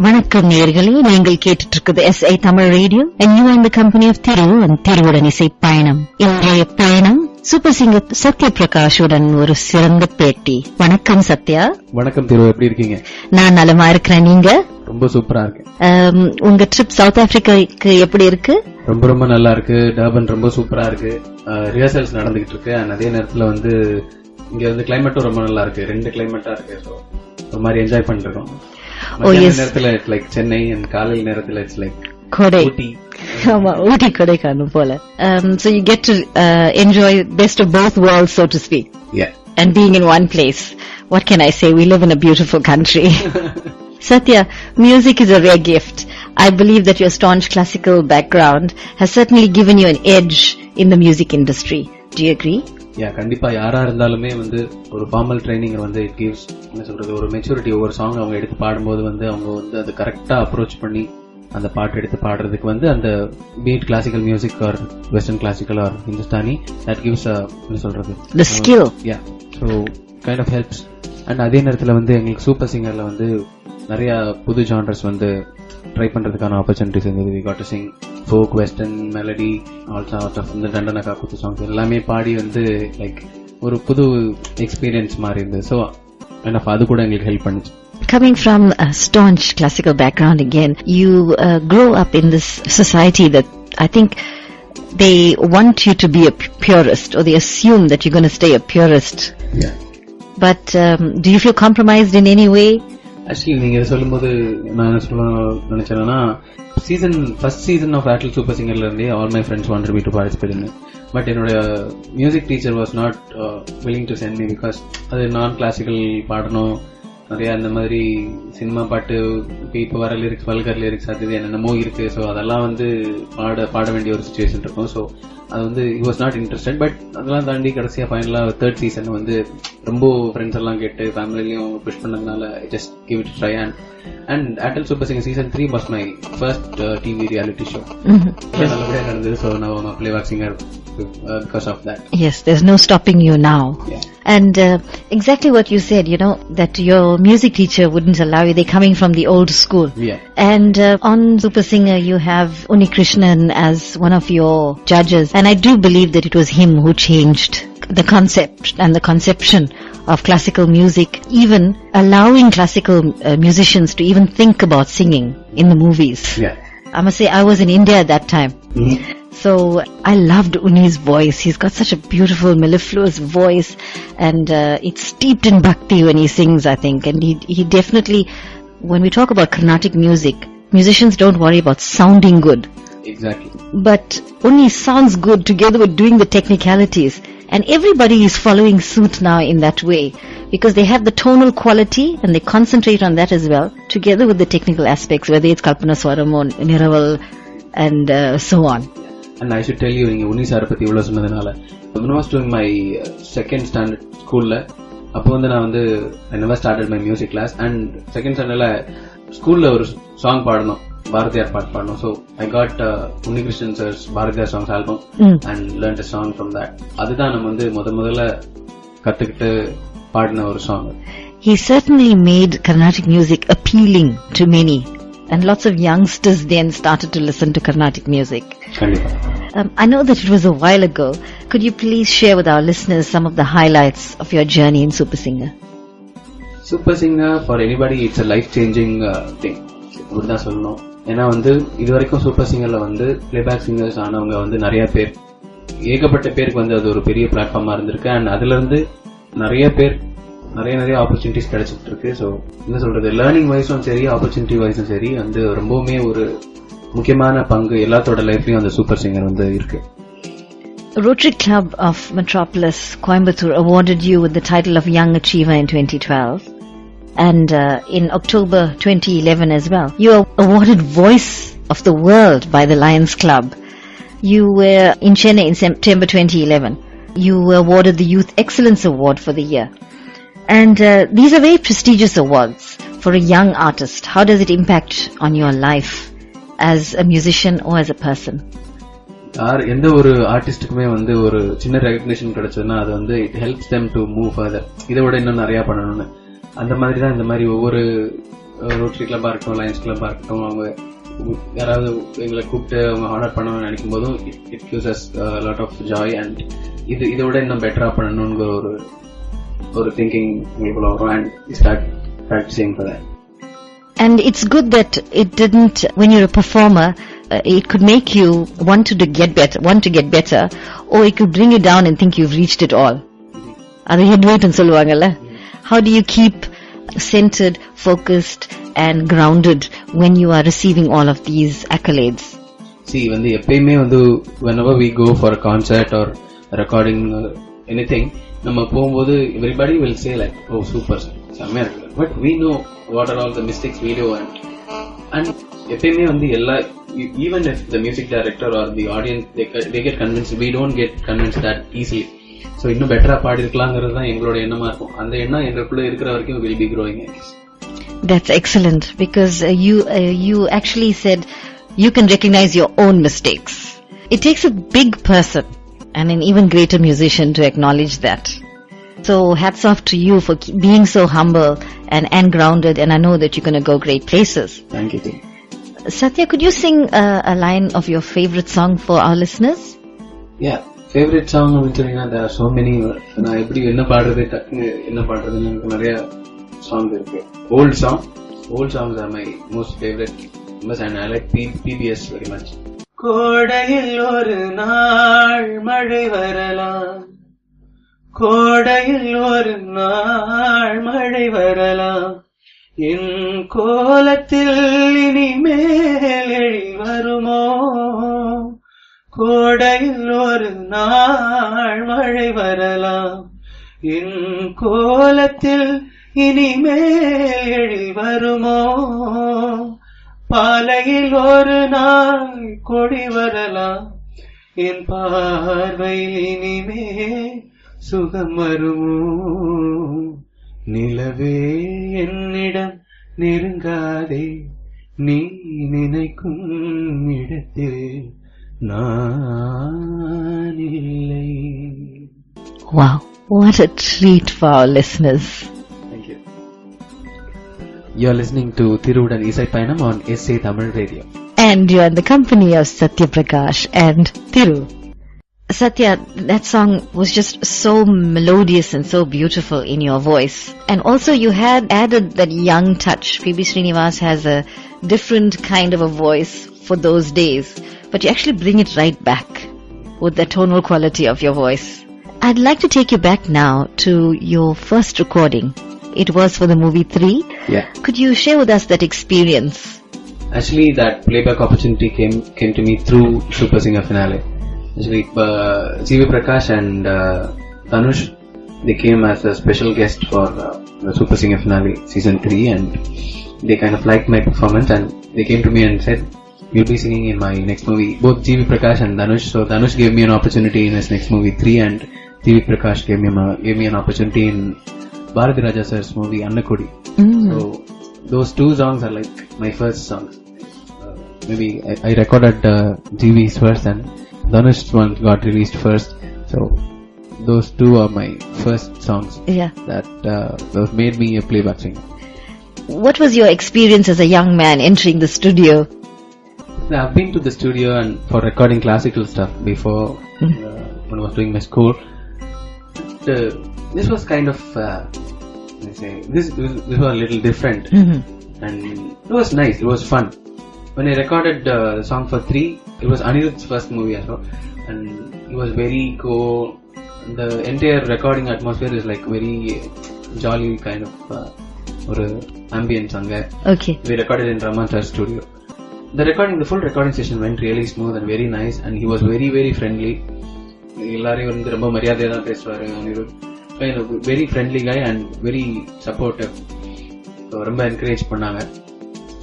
வணக்கம் நேயர்களே, நீங்கள் கேட்டுட்டு இருக்குது SI Tamil radio and you are in the company of Thiru and Thiruvudan இசை பயணம். இன்றைய பயணம் சூப்பர் சிங்கர் சத்ய பிரகாஷுடன் ஒரு சிறந்த பேட்டி. வணக்கம் சத்யா. வணக்கம் திரு, எப்படி இருக்கீங்க? நான் நலமா இருக்கிறேன், நீங்க? ரொம்ப சூப்பரா இருக்கேன். உங்க ட்ரிப் சவுத் ஆப்பிரிக்காக்கு எப்படி இருக்கு? ரொம்ப ரொம்ப நல்லா இருக்கு. டர்பன் ரொம்ப சூப்பரா இருக்கு. ரிஹர்சல்ஸ் நடந்துகிட்டு இருக்கு. அதே நேரத்துல வந்து இங்க வந்து கிளைமேட்டும் ரொம்ப நல்லா இருக்கு. 2 கிளைமேட்டா இருக்கு. ஸோ ஒரு மாதிரி என்ஜாய் பண்ணிருக்கோம். நேரத்துல இட்ஸ் லைக் சென்னை அண்ட் காலையில் நேரத்துல இட்ஸ் லைக் கொடை. ஆமா, ஊட்டி கொடைக்கானல் போல. So you get to enjoy best of both worlds, so to speak. Yeah. And being in one place. What can I say? We live in a beautiful country. Satya, music is a rare gift. I believe that your staunch classical background has certainly given you an edge in the music industry. Do you agree? கண்டிப்பா யாரா இருந்தாலுமே வந்து ஒரு formal training வந்து it gives என்ன சொல்றது ஒரு maturity. ஒவ்வொரு சாங் அவங்க எடுத்து பாடும்போது வந்து அவங்க வந்து அதை கரெக்டா அப்ரோச் பண்ணி அந்த பாட்டு எடுத்து பாடுறதுக்கு வந்து அந்த beat classical music or western classical or Hindustani that gives என்ன சொல்றது the skill. So kind of helps. And அதே நேரத்துல வந்து எங்களுக்கு சூப்பர் சிங்கர்ல வந்து நிறைய புது ஜானர்ஸ் வந்து ட்ரை பண்றதுக்கான ஆப்பர்ச்சுனிட்டிஸ் இருந்தது. We got to sing folk, western melody, also out of இந்த தண்டனக்கா குத்து சாங்ஸ் எல்லாமே பாடி வந்து லைக் ஒரு புது எக்ஸ்பீரியன்ஸ் மாதிரி இருந்தது. ஸோ அது கூட எங்களுக்கு ஹெல்ப் பண்ணுச்சு. Coming from a staunch classical background again, you grow up in this society that I think they want you to be a purist, or they assume that you're going to stay a purist. Yeah. But do you feel compromised in any way? Actually நீங்க சொல்லும்போது நான் என்ன சொல்ல நினைச்சேன்னா, first season of battle super சிங்கர்ல இருந்தே all my friends wanted me to participate in. But என்னோட music teacher was not willing to send me because அது நான் கிளாசிக்கல் பாடணும், நிறைய அந்த மாதிரி சினிமா பாட்டு இப்போ வர லிரிக்ஸ், வல்கர் லிரிக்ஸ், அது என்னென்னமோ இருக்கு. ஸோ அதெல்லாம் வந்து பாட வேண்டிய ஒரு சுச்சுவேஷன் இருக்கும். ஸோ அது வந்து he was not interested. But அதெல்லாம் தாண்டி கடைசியா ஃபைனலா 3rd சீசன் வந்து ரொம்ப ஃப்ரெண்ட்ஸ் எல்லாம் கேட்டு ஃபேமிலியும் புஷ் பண்ணதுனால just give it try. And Airtel Super Singer Season 3 was my first TV reality show. நல்லபடியா நடந்தது. ஸோ நான் Playback singer because of that. Yes, there's no stopping you now. Yeah. And exactly what you said, you know, that your music teacher wouldn't allow you. They're coming from the old school. Yeah. And on Super Singer, you have Unni Krishnan as one of your judges. And I do believe that it was him who changed the concept and the conception of classical music, even allowing classical musicians to even think about singing in the movies. Yeah. I must say, I was in India at that time. Mm-hmm. So I loved Unni's voice. He's got such a beautiful mellifluous voice, and it's steeped in bhakti when he sings, I think. And he definitely, when we talk about Carnatic music, musicians don't worry about sounding good. Exactly. But Unni sounds good together with doing the technicalities. And everybody is following suit now in that way, because they have the tonal quality and they concentrate on that as well, together with the technical aspects, whether it's Kalpana Swaram or Niraval and so on. And I should tell you, நீங்க உன்னி சாரை பத்தி இவ்வளவு சொன்னதுனால, when I was doing my second standard ஸ்கூல்ல, அப்போ வந்து நான் வந்து I never started my music class, and second standardல ஸ்கூல்ல ஒரு சாங் பாடணும், பாரதியார் பாட்டு பாடணும். So I got Unni Krishnan sir's Bharathiyar songs album and learned a song from that. அதுதான் நம்ம வந்து முதல்ல கத்துக்கிட்டு பாடின ஒரு song. He certainly made Carnatic music appealing to many, and lots of youngsters then started to listen to Carnatic music. I know that it was a while ago. Could you please share with our listeners some of the highlights of your journey in Super Singer? Super Singer, for anybody, it's a life-changing thing. அப்படிதான் சொல்லணும். ஏன்னா வந்து இது வரைக்கும் super சிங்கர்ல வந்து playback singers ஆனவங்க வந்து நிறைய பேர், ஏகப்பட்ட பேருக்கு வந்து அது ஒரு பெரிய பிளாட்ஃபார்மா இருந்திருக்கு. அண்ட் அதுல இருந்து நிறைய பேர் நிறைய ஆப்பர்ச்சுனிட்டிஸ் கிடைச்சிட்டு இருக்கு. ஸோ என்ன சொல்றது, லேர்னிங் வைஸும் சரி, ஆப்பர்ச்சுனிட்டி வைஸும் சரி, வந்து ரொம்பவுமே ஒரு முக்கியமான பங்கு எல்லாத்தோட லைஃப்லயும் அந்த சூப்பர் சிங்கர் வந்து இருக்கு. Rotary Club of Metropolis, Coimbatore awarded you with the title of Young Achiever in 2012. And in October 2011 as well, you were awarded Voice of the World by the Lions Club. You were in Chennai in September 2011. You were awarded the Youth Excellence Award for the year. And these are very prestigious awards for a young artist. How does it impact on your life as a musician or as a person? எந்த ஒரு ஆர்டிஸ்டுக்குமே வந்து ஒரு சின்ன recognition கிடைச்சதுன்னா அது வந்து it helps them to move further. இதை விட இன்னும் நிறைய பண்ணணும்னு. அந்த மாதிரி தான் இந்த மாதிரி ஒவ்வொரு ரோட்டரி கிளப்பா இருக்கட்டும், லயன்ஸ் கிளப்பா இருக்கட்டும், அவங்க யாராவது எங்களை கூப்பிட்டு அவங்க ஆனர் பண்ணணும்னு நினைக்கும் போதும் it gives us lot of joy. And இதோட இன்னும் பெட்டரா பண்ணணும்னு ஒரு திங்கிங் உங்களுக்குள்ள வரும். And start practicing for that. And it's good that it didn't, when you're a performer, it could make you want to get better, or it could bring you down and think you've reached it all. Adu head weight nu solluvaangalla. How do you keep centered, focused and grounded when you are receiving all of these accolades? See, எப்பயுமே whenever we go for a concert or recording anything, நம்ம போகும்போது everybody will say like, oh super, செம்மையா இருக்கு. But we know what are all the mistakes we do, and எப்பயுமே even if the music director or the audience they get convinced, we don't get convinced that easily. So இன்னும் பெட்டரா பாடி இருக்கலாம்ங்கிறது தான் எங்களோட எண்ணமா இருக்கும். அந்த எண்ணம் எங்களுக்குள்ள இருக்கிற வரைக்கும் will be growing, I guess. That's excellent, because you actually said you can recognize your own mistakes. It takes a big person and an even greater musician to acknowledge that. So hats off to you for being so humble and grounded, and I know that you're going to go great places. Thank you. Sathya, could you sing a line of your favorite song for our listeners? Yeah, favorite song அப்படினா there are so many. நான் எப்படி என்ன பாடுறதுன்னு எனக்கு நிறைய songs இருக்கு. Old songs are my most favorite, and I like PBS very much. கோடையில் ஒரு நாள் மழை வரலாம், கோடையில் ஒரு நாள் மழை வரலாம், என் கோலத்தில் இனிமேல் எழி வருமோ, கோடையில் ஒரு நாள் மழை வரலாம், என் கோலத்தில் இனிமேல் எழி வருமோ, பாலையில் ஒரு நாள் கொடி வரலாம், என் பார்வையில் இனிமேல் சுகம் வருமோ, நிலவே என்னிடம் நெருங்காதே, நீ நினைக்கும் இடத்தில் நான் இல்லை. Wow, what a treat for our listeners. Thank you. You are listening to Thiruvudan Isai Payanam on SA Tamil Radio. And you are in the company of Sathya Prakash and Thiru. Sathya, that song was just so melodious and so beautiful in your voice. And also you had added that young touch. P.B. Srinivas has a different kind of a voice for those days. But you actually bring it right back with the tonal quality of your voice. I'd like to take you back now to your first recording. It was for the movie 3. Yeah. Could you share with us that experience? Actually, that playback opportunity came to me through Super Singer finale. Actually, Sathya Prakash and Dhanush, they came as a special guest for the Super Singer finale season 3, and they kind of liked my performance, and they came to me and said, you'll be singing in my next movie. Both Sathya Prakash and Dhanush. So Dhanush gave me an opportunity in his next movie 3, and Sathya Prakash gave me an opportunity in Bharati Raja sir's movie Annakodi. So those two songs are like my first songs. Maybe I recorded GV's first, and Dhanush's one got released first. So those two are my first songs. Yeah. That made me a playback singer. What was your experience as a young man entering the studio? I've been to the studio and for recording classical stuff before when I was doing my school. This was kind of this was a little different, and it was nice. It was fun. When I recorded the song for 3, it was Anirudh's first movie as well, and it was very cool. The entire recording atmosphere is like very jolly kind of ambience anga. Okay. We recorded in Raman's studio. The full recording session went really smooth and very nice, and he was very very friendly. எல்லாரையும் ரொம்ப மரியாதையா தான் பேசுவாரு Anirudh. Very friendly guy and very supportive. ரொம்ப encourage பண்ணாங்க.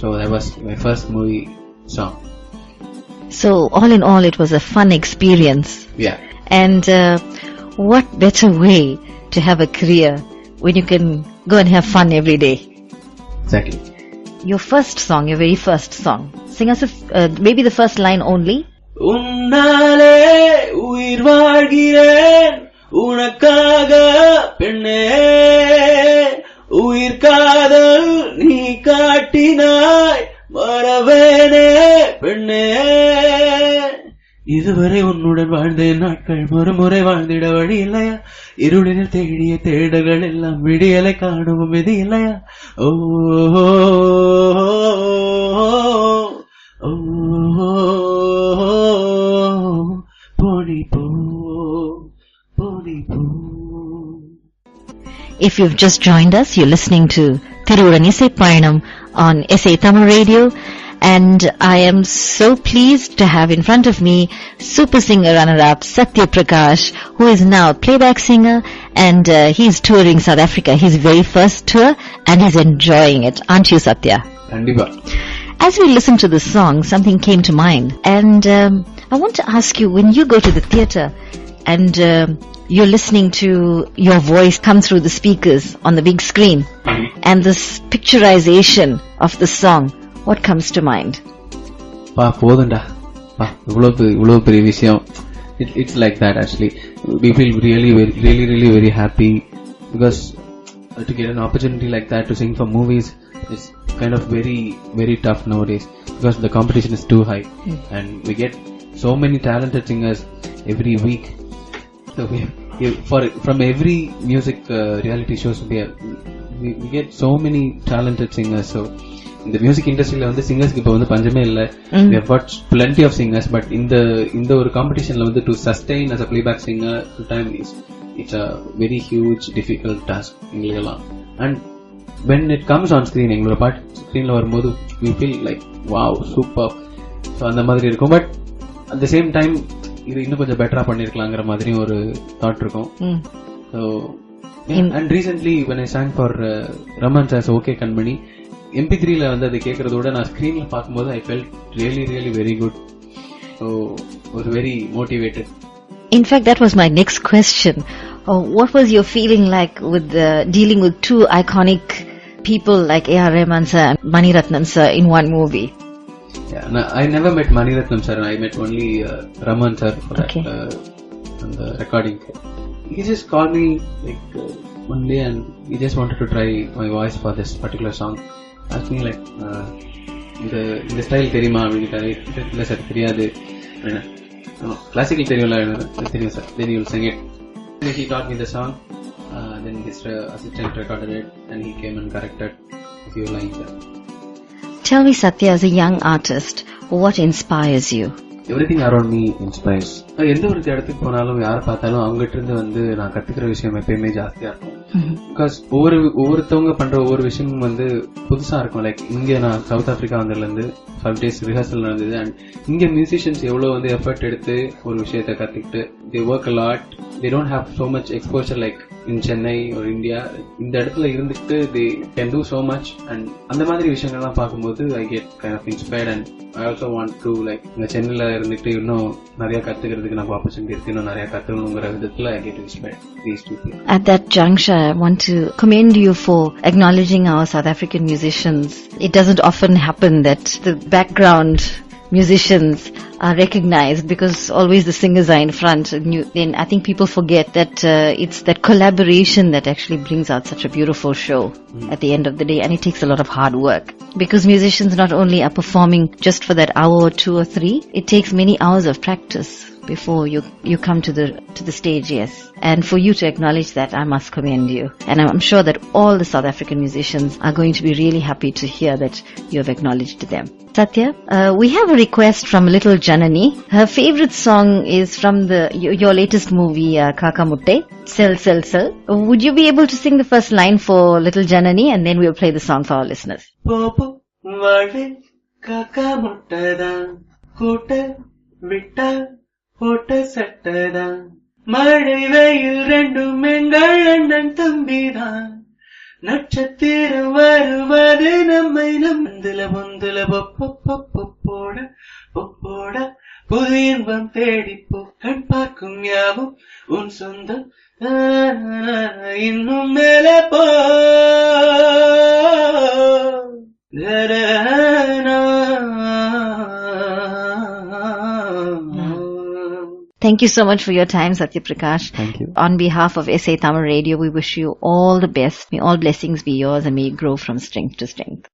So that was my first movie song. So all in all, it was a fun experience. Yeah. And what better way to have a career when you can go and have fun every day? Exactly. Your first song, your very first song. Sing us maybe the first line only. உன்னாலே உயிர் வாழ்கிறேன் உனக்காக பெண்ணே, உயிர் காதல் நீ காட்டினாய் மறவேனே பெண்ணே இதுவரை உன்னுடன் வாழ்ந்த நாட்கள் மறுமுறை வாழ்ந்திட வழி இல்லையா இருளினில் தேடிய தேடல்கள் எல்லாம் விடியலை காணும் விதி இல்லையா ஓ போனி போ போனி போ. If you've just joined us, you're listening to Thiruvudan Isai Payanam on Isai Tamil Radio, and I am so pleased to have in front of me super singer runner-up Sathya Prakash, who is now a playback singer, and he's touring South Africa, his very first tour, and he's enjoying it. Aren't you, Sathya? Kandipa. As we listened to this song, something came to mind, and I want to ask you, when you go to the theatre and you're listening to your voice come through the speakers on the big screen, and this picturization of the song, what comes to mind? போதுண்டா இவ்வளவு பெரிய விஷயம். It's like that actually. We feel really very happy because to get an opportunity like that to sing for movies is kind of very tough nowadays because the competition is too high and we get so many talented singers every week. So from every music reality shows we get so many talented singers. So in the music industry la singers ku ipo panjame illa. We have got plenty of singers, but in the or competition la to sustain as a playback singer full time it's a very huge difficult task ingala. And when it comes on screen engala part screen la varumbodhu we feel like wow super. So அந்த மாதிரி இருக்கும். But at the same time இது இன்னும் கொஞ்சம் பெட்டரா பண்ணிருக்கலாம்ங்கற மாதிரி ஒரு thought இருக்கும். So and recently when I sang for Raman Sir's Okay Kanmani MP3 ல அது கேக்குறதோட நான் ஸ்கிரீன்ல பாக்கும்போது I felt really very good. So was very motivated. In fact, that was my next question. What was your feeling like with dealing with two iconic people like A.R. Rahman sir and Mani Ratnam sir in one movie? Yeah, no, I never met Mani Ratnam sir. I met only Raman sir for that on the recording. He just called me like one day and he just wanted to try my voice for this particular song. Asked me like இந்த style தெரியுமா அப்படின்னு. இல்ல sir தெரியாது. Classical தெரியும் sir. Then you will sing it. Then he taught me the song. Then his assistant recorded it and he came and corrected a few lines. Tell me, Sathya, as a young artist, what inspires you? Everything around me inspires. எந்த ஒரு இடத்துக்கு போனாலும் யாரை பார்த்தாலும் அவங்ககிட்ட இருந்து நான் கத்துக்கிற விஷயம் எப்பயுமே ஜாஸ்தியா இருக்கும். பிகாஸ் ஒவ்வொருத்தவங்க பண்ற ஒவ்வொரு விஷயமும் புதுசா இருக்கும். லைக் இங்க நான் சவுத் ஆப்பிரிக்கா வந்ததுல இருந்து 5 days ரிஹர்சல் நடந்தது. அண்ட் இங்க மியூசிஷியன்ஸ் எவ்வளவு எஃபர்ட் எடுத்து ஒரு விஷயத்தை கத்துக்கிட்டு they work a lot. They don't have so much exposure like in Chennai or India. இந்த இடத்துல இருந்துட்டு they can do so much. And அந்த மாதிரி விஷயங்கள்லாம் பார்க்கும்போது I get kind of inspired and I also want to like இந்த சென்னையில இருந்துட்டு இன்னும் நிறைய கத்துக்கிறதுக்கு நமக்கு ஆப்பர்ச்சுனிட்டி இருக்கு. இன்னும் நிறைய கத்துக்கணுங்கிற விதத்துல I get inspired these two people. At that juncture, I want to commend you for acknowledging our South African musicians. It doesn't often happen that the background musicians are recognized because always the singers are in front. Then I think people forget that it's that collaboration that actually brings out such a beautiful show at the end of the day, and it takes a lot of hard work because musicians not only are performing just for that hour or 2 or 3, it takes many hours of practice before you come to the stage. Yes, and for you to acknowledge that, I must commend you, and I'm sure that all the South African musicians are going to be really happy to hear that you have acknowledged them. Sathya, we have a request from little Janani. Her favorite song is from your latest movie, Kaka Mutte, Sell Sell Sell. Would you be able to sing the first line for little Janani, and then we'll play the song for our listeners? Popo vaale kaka mutteda kota vitta போட்ட சட்டதான் மழை வெயில் ரெண்டும் எங்கள் அண்ணன் தம்பிதான் நட்சத்திரம் வருவது நம்மை நம்புல பொந்துல பொப்பொப்பொப்போட பொப்போட புது இன்பம் தேடிப்போ கண் பார்க்கும் யாவும் உன் சொந்தம் இன்னும் மேல போ. Thank you so much for your time, Sathya Prakash. Thank you. On behalf of Isai Tamil Radio, we wish you all the best. May all blessings be yours and may you grow from strength to strength.